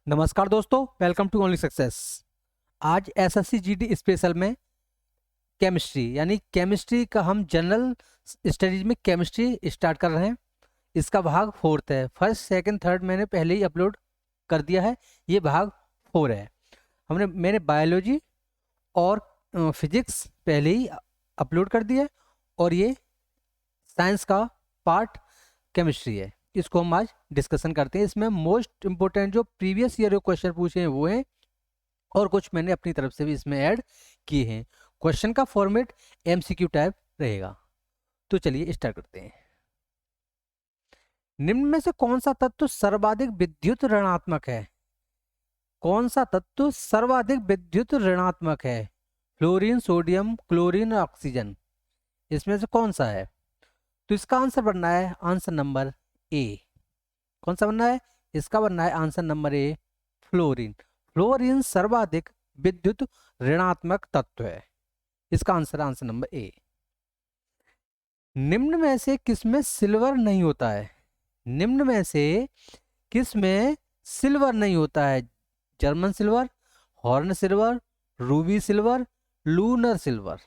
नमस्कार दोस्तों, welcome to only success. आज एसएससी जीडी स्पेशल में केमिस्ट्री यानी केमिस्ट्री का हम जनरल स्टडीज में केमिस्ट्री स्टार्ट कर रहे हैं। इसका भाग फोर्थ है। फर्स्ट सेकंड थर्ड मैंने पहले ही अपलोड कर दिया है, ये भाग 4 है। मैंने बायोलॉजी और फिजिक्स पहले ही अपलोड कर दिया है और ये साइंस का पार्ट केमिस्ट्री है। इसको हम आज डिस्कशन करते हैं। इसमें मोस्ट इंपोर्टेंट जो प्रीवियस ईयर के क्वेश्चन पूछे हैं वो हैं और कुछ मैंने अपनी तरफ से भी इसमें ऐड किए हैं। क्वेश्चन का फॉर्मेट एमसीक्यू टाइप रहेगा। तो चलिए स्टार्ट करते हैं। निम्न में से कौन सा तत्व सर्वाधिक विद्युत ऋणात्मक है? कौन सा तत्व सर्वाधिक विद्युत ऋणात्मक है? फ्लोरीन, सोडियम, क्लोरीन, ऑक्सीजन, इसमें से कौन सा है? तो इसका आंसर बनना है आंसर नंबर ए। कौन सा बनना है? इसका बनना है answer number A, fluorine. Fluorine सर्वाधिक विद्युत ऋणात्मक तत्व है। इसका आंसर नंबर ए। निम्न में से किसमें सिल्वर नहीं होता है? निम्न में से किसमें सिल्वर नहीं होता है? German silver, horn silver, Ruby silver, lunar silver,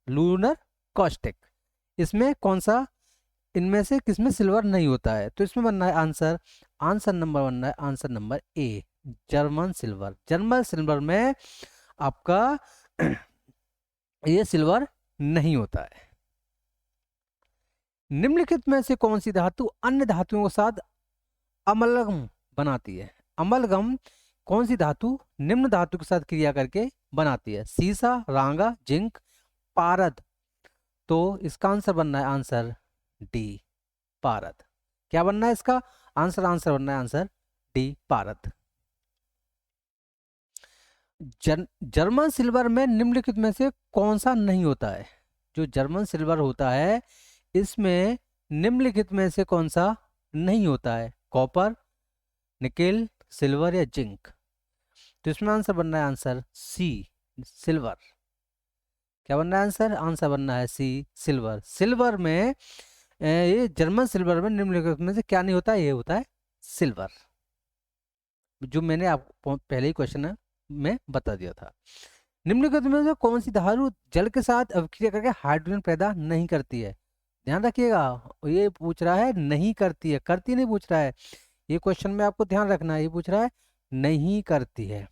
lunar caustic, इसमें कौन सा, इनमें से किसमें सिल्वर नहीं होता है? तो इसमें बनना है answer number A, German silver. German silver में आपका ये सिल्वर नहीं होता है। निम्नलिखित में से कौन सी धातु अन्य धातुओं के साथ अमलगम बनाती है? अमलगम कौन सी धातु निम्न धातु के साथ क्रिया करके बनाती है? सीसा, रांगा, जिंक, पारद। तो इसका आंसर बनना है आंसर डी, पारद। क्या बनना है इसका आंसर बनना है आंसर डी, पारद। जर्मन सिल्वर में निम्नलिखित में से कौन सा नहीं होता है? जो जर्मन सिल्वर होता है इसमें निम्नलिखित में से कौन सा नहीं होता है? कॉपर, निकेल, सिल्वर या जिंक। तो इसमें आंसर बनना है आंसर सी, सिल्वर। क्या बनना है आंसर बनना है सी, सिल्वर। सिल्वर में ये जर्मन सिल्वर में निम्नलिखित में से क्या नहीं होता है? ये होता है सिल्वर, जो मैंने आपको पहले ही क्वेश्चन में बता दिया था। निम्नलिखित में से कौन सी धातु जल के साथ अभिक्रिया करके हाइड्रोजन पैदा नहीं करती है? ध्यान रखिएगा, ये पूछ रहा है नहीं करती है, करती नहीं पूछ रहा है। ये क्वेश्चन में आपको ध्यान रखना है, ये पूछ रहा है नहीं करती है।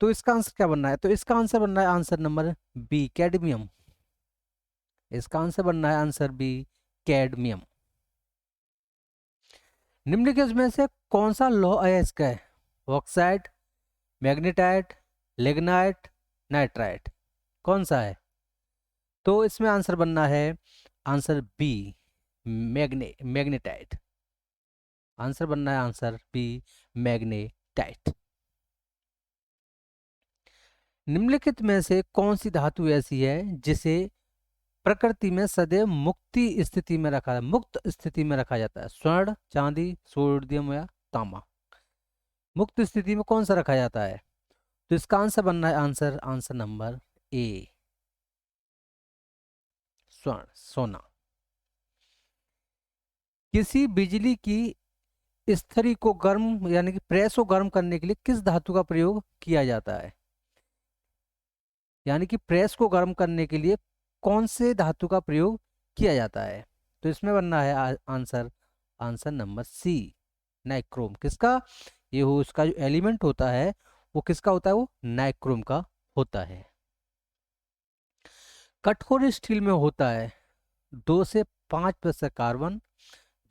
तो इसका आंसर क्या बनना है? तो इसका आंसर बनना है आंसर नंबर बी, कैडमियम। इसका आंसर बनना है आंसर बी, कैडमियम। निम्नलिखित में से कौन सा लौह अयस्क है? ऑक्साइड, मैग्नेटाइट, लिग्नाइट, नाइट्राइट, कौन सा है? तो इसमें आंसर बनना है आंसर बी, मैग्नेटाइट। आंसर बनना है आंसर बी, मैग्नेटाइट। निम्नलिखित में से कौन सी धातु ऐसी है जिसे प्रकृति में सदैव मुक्त स्थिति में रखा जाता है? स्वर्ण, चांदी, सोडियम या तांबा। मुक्त स्थिति में कौन सा रखा जाता है? तो इसका आंसर बनना है आंसर नंबर ए, स्वर्ण, सोना। किसी बिजली की स्थिति को गर्म यानी कि प्रेस को गर्म करने के लिए किस धातु का प्रयोग किया जाता है? यानी कि प्रेस को गर्म करने के लिए कौन से धातु का प्रयोग किया जाता है? तो इसमें बनना है आंसर नंबर सी, नाइक्रोम। किसका? ये हो उसका जो एलिमेंट होता है वो किसका होता है? वो नाइक्रोम का होता है। कठोर स्टील में होता है 2 से 5% कार्बन,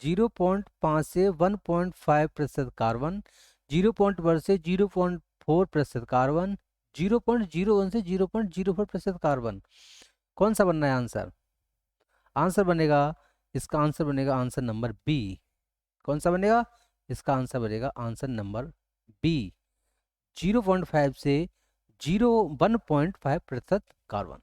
0.5 से 1.5% कार्बन, 0.1 से 0.4% कार्बन, 0.01 से 0.04% कार्बन। कौन सा बनना है आंसर? आंसर बनेगा, इसका आंसर बनेगा आंसर नंबर बी। कौन सा बनेगा? इसका आंसर बनेगा आंसर नंबर बी, 0.5 से 1.5% कार्बन।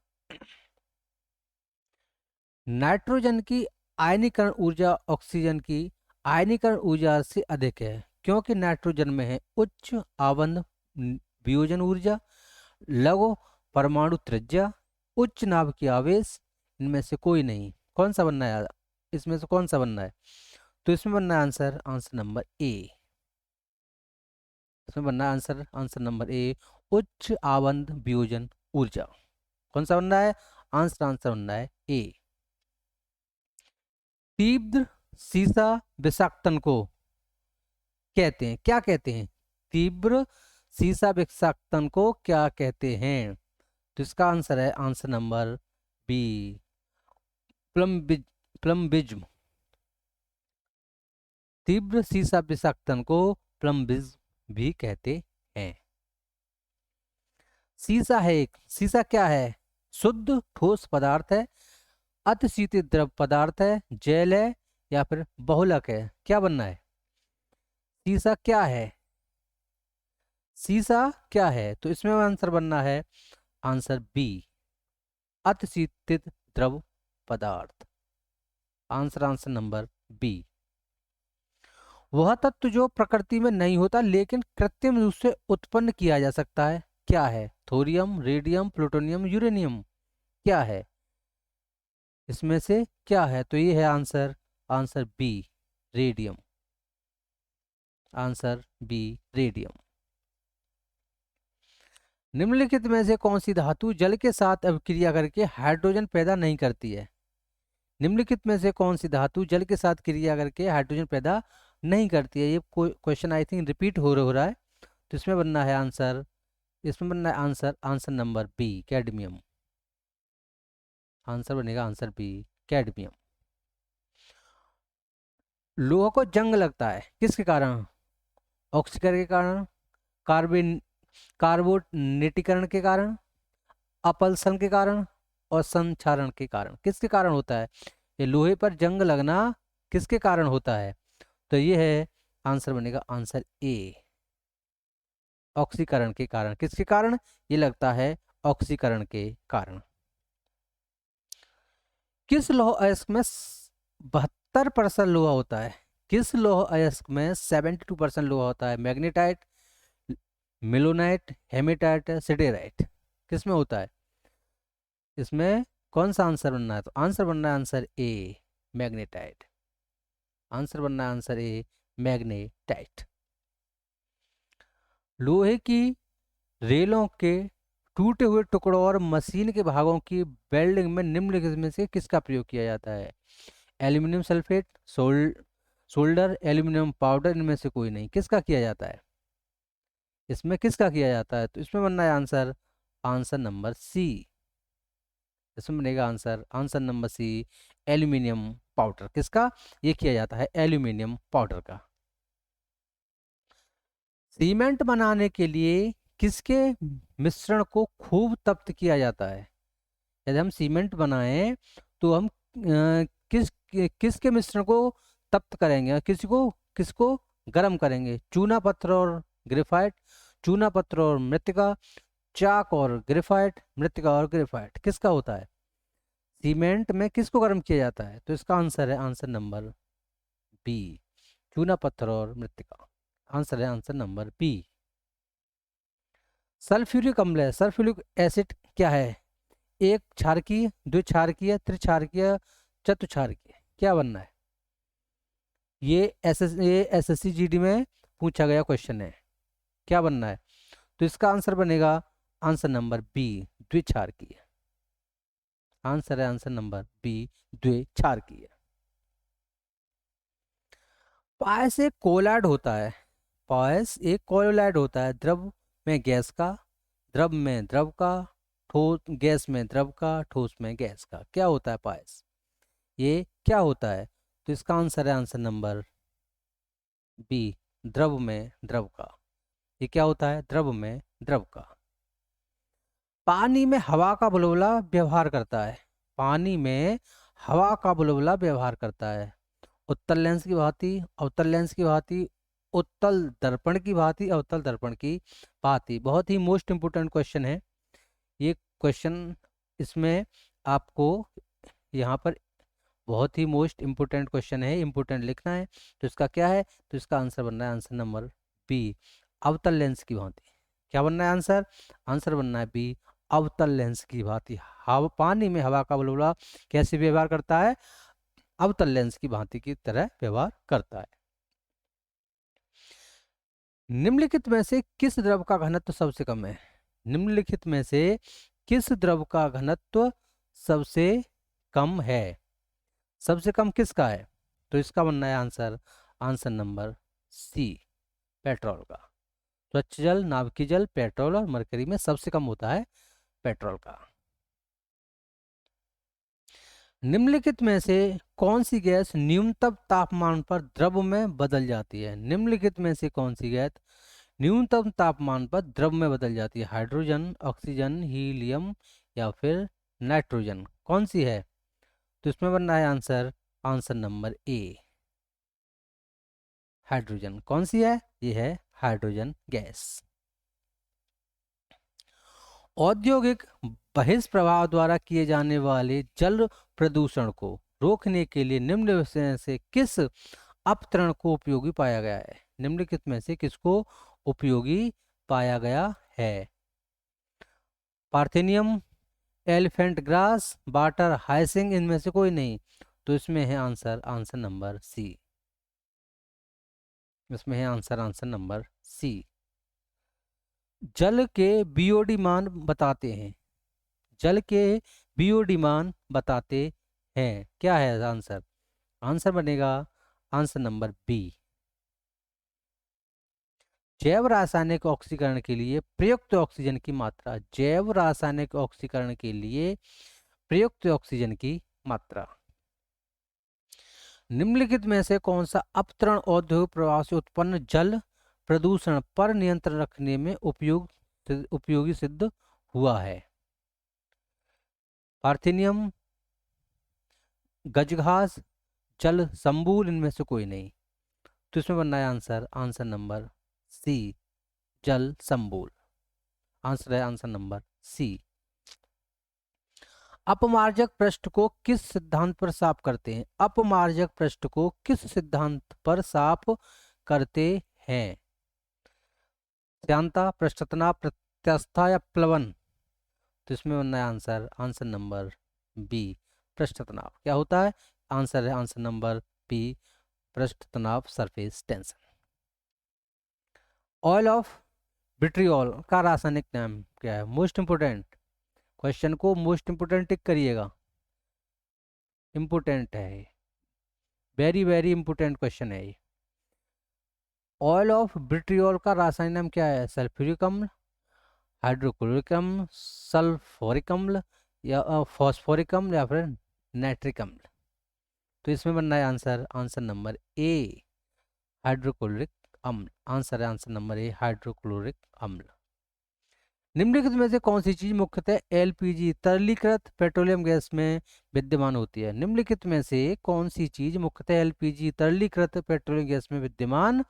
नाइट्रोजन की आयनीकरण ऊर्जा ऑक्सीजन की आयनीकरण ऊर्जा से अधिक है क्योंकि नाइट्रोजन में है उच्च आबंध वियोजन ऊर्जा, लघु परमाणु त्रिज्या, उच्च नाभिकीय आवेश, इनमें से कोई नहीं। कौन सा बनना है? इसमें से कौन सा बनना है? तो इसमें बनना है आंसर नंबर ए, इसमें बनना है आंसर, आंसर नंबर ए, उच्च आवंत वियोजन ऊर्जा। कौन सा बनना है आंसर, आंसर बनना है ए। तीव्र सीसा विषाक्तन को कहते हैं, क्या कहते हैं? तीव्र सीसा विषाक्तन को क्या कहते हैं? तो इसका आंसर है आंसर नंबर बी, प्लम्बिज्म। तीव्र सीसा विषाक्तन को प्लम्बिज्म भी कहते हैं। सीसा है एक, सीसा क्या है? शुद्ध ठोस पदार्थ है, अतिशीतित द्रव पदार्थ है, जेल है, या फिर बहुलक है? क्या बनना है? सीसा क्या है? सीसा क्या है? तो इसमें आंसर बनना है आंसर बी, अतिशीतित द्रव पदार्थ। Answer, answer number B. वह तत्व जो प्रकृति में नहीं होता लेकिन कृत्रिम रूप से उत्पन्न किया जा सकता है, क्या है? Thorium, radium, plutonium, uranium? क्या है इसमें से, क्या है? तो ये है answer, answer B, radium. Answer B, radium. निम्नलिखित में से कौन सी धातु जल के साथ अभिक्रिया करके हाइड्रोजन पैदा नहीं करती है? निम्नलिखित में से कौन सी धातु जल के साथ क्रिया करके हाइड्रोजन पैदा नहीं करती है? ये क्वेश्चन आई थिंक रिपीट हो रहा है। तो इसमें बनना है आंसर, इसमें बनना है answer, answer number B, cadmium. Answer बनेगा आंसर बी, कैडमियम। लोहा को जंग लगता है किसके कारण? ऑक्सीकरण के कारण, कार्बन कार्बोनेटीकरण के कारण, अपल्सन के कारण, और संक्षारण के कारण? किसके कारण होता है ये लोहे पर जंग लगना? किसके कारण होता है? तो ये है आंसर बनेगा आंसर ए, ऑक्सीकरण के कारण। किसके कारण ये लगता है? ऑक्सीकरण के कारण। किस लौह अयस्क में 72% लोहा होता है? किस लौह अयस्क में 72% लोहा होता है? Magnetite, limonite, hematite, siderite? किस में होता है? इसमें कौन सा आंसर बनना है? तो आंसर बनना है आंसर ए, मैग्नेटाइट। आंसर बनना है आंसर ए, मैग्नेटाइट। लोहे की रेलों के टूटे हुए टुकड़ों और मशीन के भागों की वेल्डिंग में निम्नलिखित में से किसका प्रयोग किया जाता है? Aluminium sulphate, solder, aluminium powder? इनमें से कोई नहीं। किसका किया जाता है? इसमें किसका किया जाता है? तो इसमें बनना है आंसर, आंसर नंबर सी। इसमें बनेगा answer, answer number C, aluminium powder. किसका ये किया जाता है? एल्यूमिनियम पाउडर का। सीमेंट बनाने के लिए किसके मिश्रण को खूब तप्त किया जाता है? यदि हम सीमेंट बनाएं तो हम किसके मिश्रण को तप्त करेंगे? किसको गर्म करेंगे? चूना पत्थर और ग्रेफाइट, चूना पत्थर और मृतिका, चाक और ग्रेफाइट, मृतिका और ग्रेफाइट? किसका होता है? सीमेंट में किसको गर्म किया जाता है? तो इसका आंसर है आंसर नंबर बी, चूना पत्थर और मृतिका। आंसर है आंसर नंबर बी। सल्फ्यूरिक अम्ल है, सल्फ्यूरिक एसिड क्या है? एक क्षारकीय, द्विक्षारकीय, त्रिक्षारकीय, चतुक्षारकीय? क्या बनना है? ये एसएससी जीडी में पूछा गया क्वेश्चन है। क्या बनना है? तो इसका आंसर बनेगा आंसर नंबर बी, द्विक्षारकीय। आंसर है आंसर नंबर बी, द्विक्षारकीय। पायस एक कोलाइड होता है, पायस एक कोलाइड होता है, द्रव में गैस का, द्रव में द्रव का, ठोस गैस में द्रव का, ठोस में गैस का? क्या होता है पायस? ये क्या होता है? तो इसका आंसर है आंसर नंबर बी, द्रव में द्रव का। ये क्या होता है? द्रव में द्रव का। पानी में हवा का बुलबुला व्यवहार करता है, पानी में हवा का बुलबुला व्यवहार करता है उत्तल लेंस की भांति, अवतल लेंस की भांति, उत्तल दर्पण की भांति, अवतल दर्पण की भांति? बहुत ही मोस्ट इंपोर्टेंट क्वेश्चन है ये क्वेश्चन। इसमें आपको यहाँ पर बहुत ही मोस्ट इंपोर्टेंट क्वेश्चन है, इंपोर्टेंट लिखना है। तो इसका क्या है? तो इसका आंसर बनना है आंसर नंबर बी, अवतल लेंस की भांति। क्या बनना है आंसर? आंसर बनना है बी, अवतल लेंस की भांति। हवा, पानी में हवा का बुलबुला कैसे व्यवहार करता है? अवतल लेंस की भांति की तरह व्यवहार करता है। निम्नलिखित में से किस द्रव का घनत्व सबसे कम है? निम्नलिखित में से किस द्रव का घनत्व सबसे कम है? सबसे कम किसका है? तो इसका बनना है answer, answer number C, petrol का। स्वच्छ जल, नाभिकीय जल, पेट्रोल और मरकरी में सबसे कम होता है पेट्रोल का। निम्नलिखित में से कौन सी गैस न्यूनतम तापमान पर द्रव में बदल जाती है? निम्नलिखित में से कौन सी गैस न्यूनतम तापमान पर द्रव में बदल जाती है? हाइड्रोजन, ऑक्सीजन, हीलियम या फिर नाइट्रोजन, कौन सी है? तो इसमें बनना है answer, answer number A, hydrogen. कौन सी है? ये है हाइड्रोजन गैस। औद्योगिक बहिष्प्रभाव द्वारा किए जाने वाले जल प्रदूषण को रोकने के लिए निम्न में से किस अपतरण को उपयोगी पाया गया है? निम्नलिखित में से किसको उपयोगी पाया गया है? पार्थेनियम, एलिफेंट ग्रास, वाटर हाइसिंग, इनमें से कोई नहीं। तो इसमें है आंसर, आंसर नंबर सी। इसमें है आंसर, आंसर नंबर सी। जल के बीओडी मान बताते हैं। जल के बीओडी मान बताते हैं, क्या है आंसर? आंसर बनेगा आंसर नंबर बी। जैव रासायनिक ऑक्सीकरण के लिए प्रयुक्त ऑक्सीजन की मात्रा। जैव रासायनिक ऑक्सीकरण के लिए प्रयुक्त ऑक्सीजन की मात्रा। निम्नलिखित में से कौन सा अपतरण औद्योगिक प्रवाह से उत्पन्न जल प्रदूषण पर नियंत्रण रखने में उपयोगी सिद्ध हुआ है? पार्थेनियम, गजघास, जल संबूल, इनमें से कोई नहीं। तो इसमें बनना है आंसर, आंसर नंबर सी, जल संबूल। आंसर है आंसर नंबर सी। अपमार्जक पृष्ठ को किस सिद्धांत पर साफ करते हैं? अपमार्जक पृष्ठ को किस सिद्धांत पर साफ करते हैं? श्यानता, पृष्ठतनाव, प्रत्यास्थता या प्लवन? तो इसमें बनना है आंसर, आंसर नंबर बी, पृष्ठतनाव। क्या होता है? आंसर है आंसर नंबर बी, पृष्ठतनाव, surface tension. Oil of vitriol का रासायनिक नाम क्या है? मोस्ट इंपोर्टेंट क्वेश्चन को मोस्ट इंपोर्टेंट टिक करिएगा, इंपोर्टेंट है, वेरी वेरी इंपोर्टेंट क्वेश्चन है ये। ऑयल ऑफ विट्रियोल का रासायनिक नाम क्या है? सल्फ्यूरिक अम्ल, हाइड्रोक्लोरिक अम्ल, सल्फोरिक अम्ल या फॉस्फोरिक अम्ल या फिर नाइट्रिक अम्ल? तो इसमें बनना है answer, answer number A, hydrochloric अम्ल। आंसर है आंसर नंबर ए, हाइड्रोक्लोरिक अम्ल। निम्नलिखित में से कौन सी चीज मुख्यतः एलपीजी तरलीकृत पेट्रोलियम गैस में विद्यमान होती है? निम्नलिखित में से कौन सी चीज मुख्यतः एलपीजी तरलीकृत पेट्रोलियम गैस में विद्यमान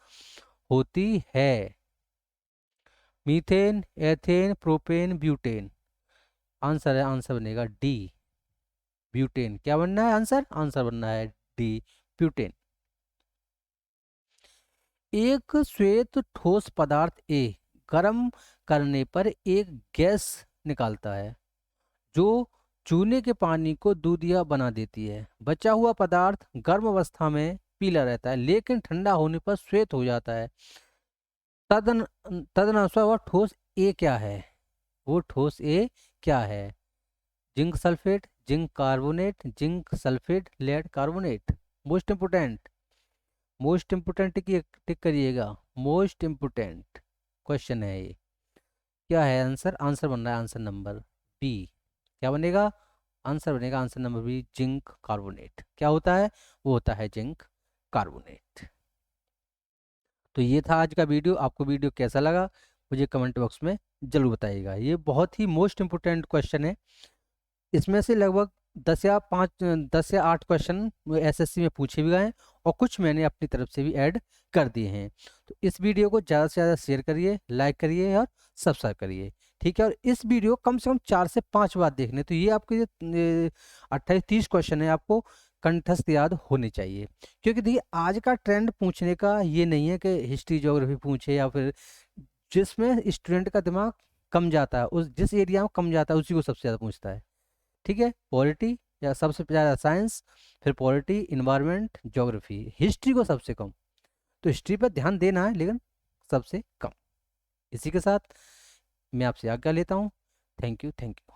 होती है? Methane, ethane, propane, butane? Answer है, आंसर बनेगा डी, ब्यूटेन। क्या बनना है आंसर? आंसर बनना है डी, ब्यूटेन। एक श्वेत ठोस पदार्थ ए गर्म करने पर एक गैस निकालता है जो चूने के पानी को दूधिया बना देती है। बचा हुआ पदार्थ गर्म अवस्था में पीला रहता है लेकिन ठंडा होने पर श्वेत हो जाता है। तदन तदनुसार वह ठोस ए क्या है? वो ठोस ए क्या है? Zinc sulphate, zinc carbonate, zinc sulphate, lead carbonate? Most important, most important की टिक करिएगा, मोस्ट इंपोर्टेंट क्वेश्चन है ये। क्या है आंसर? आंसर बन रहा है आंसर नंबर बी। क्या बनेगा? आंसर बनेगा answer number B, zinc carbonate. क्या होता है? वो होता है जिंक कार्बोनेट। तो ये था आज का वीडियो। आपको वीडियो कैसा लगा मुझे कमेंट बॉक्स में जरूर बताइएगा। ये बहुत ही मोस्ट इंपोर्टेंट क्वेश्चन है। इसमें से लगभग 10 या 8 क्वेश्चन एसएससी में पूछे भी गए हैं और कुछ मैंने अपनी तरफ से भी ऐड कर दिए हैं। तो इस वीडियो को ज़्यादा से ज़्यादा शेयर करिए, लाइक करिए और सब्सक्राइब करिए, ठीक है। और इस वीडियो कम से कम 4 से 5 बार देखने, तो ये आपके 28-30 क्वेश्चन है आपको कंठस्थ याद होने चाहिए। क्योंकि देखिए आज का ट्रेंड पूछने का ये नहीं है कि हिस्ट्री ज्योग्राफी पूछे या फिर जिसमें स्टूडेंट का दिमाग कम जाता है, उस जिस एरिया में कम जाता है उसी को सबसे ज़्यादा पूछता है, ठीक है। पॉलिटी या सबसे ज़्यादा साइंस, फिर पॉलिटी, इन्वायरमेंट, ज्योग्राफी, हिस्ट्री को सबसे कम। तो हिस्ट्री पर ध्यान देना है लेकिन सबसे कम। इसी के साथ मैं आपसे आज्ञा लेता हूँ। Thank you.